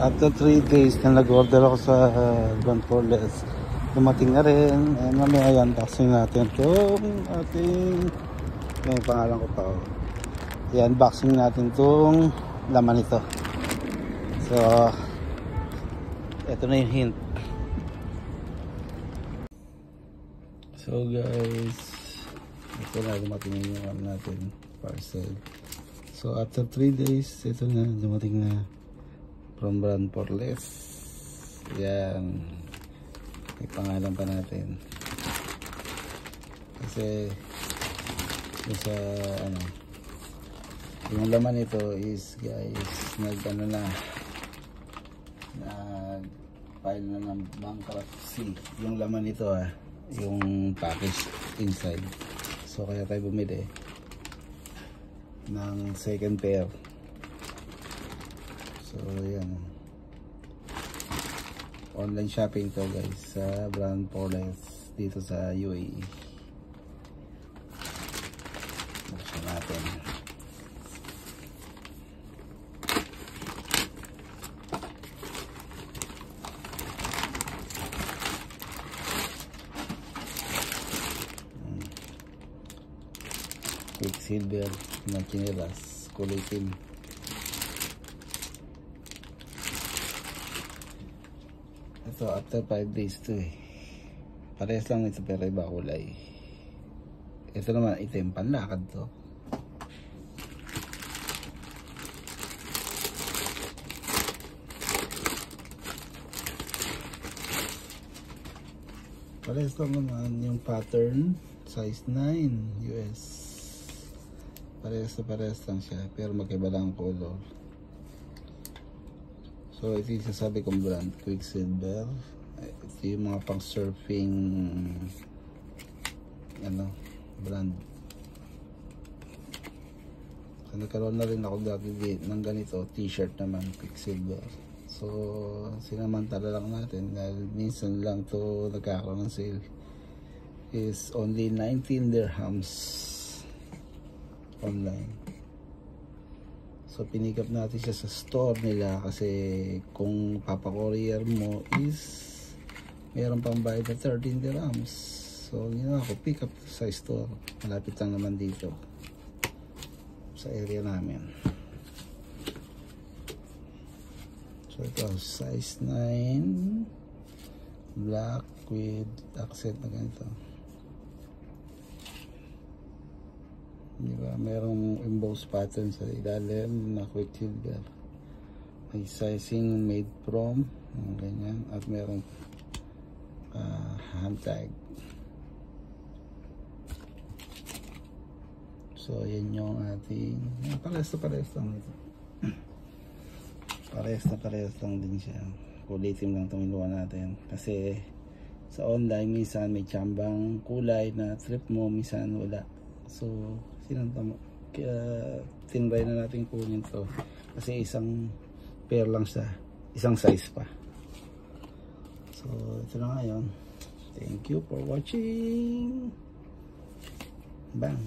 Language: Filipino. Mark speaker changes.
Speaker 1: After 3 days na nag-order ako sa Grand Forless, dumating na rin. And mamaya i-unboxing natin itong ating, may pangalan ko pa, i-unboxing natin itong laman ito. So ito na yung hint. So guys, ito na, dumating yung ano natin, parcel. So after 3 days, ito na, dumating na from Grand Forless. Yan, may pangalan pa natin kasi sa ano, yung laman nito is guys, nag file na ng bankruptcy yung laman nito, yung package inside. So kaya tayo bumili ng second pair. So yan, online shopping to guys sa Grand Forless dito sa UAE. Buksan natin. Quicksilver na chinelas, kulay itim. Ito after 5 days to parehas lang ito pero iba kulay. Ito naman itim, panlakad to. Parehas lang naman yung pattern, size 9 US. Parehas lang siya pero magkaiba lang ang color. So ito yung sasabi kong brand, Quicksilver. Ito yung mga pang surfing ano, brand. So nagkaroon na rin ako dati ng ganito, t-shirt naman, Quicksilver. So sinamantala lang natin dahil minsan lang to nagkakaroon ng sale. Is only 19 dirhams online. So pinick up natin siya sa store nila kasi kung papa-courier mo is meron pang bayad na 13 dirhams. So yun ako, pick up sa store. Malapit lang naman dito sa area namin. So ito, size 9 black with accent na ganito. Diba? Merong embossed pattern sa ilalim na Quicksilver. May sizing made from ganyan at merong hand tag. So yan yung ating parehas lang ito. Parehas lang din siya. Kulitim lang itong iluwa natin kasi sa online minsan may tsambang kulay na trip mo, minsan wala. So sinanta mo, kaya tinry na natin kunin to kasi isang pair lang siya, isang size pa. So ito na ngayon. Thank you for watching. Bang.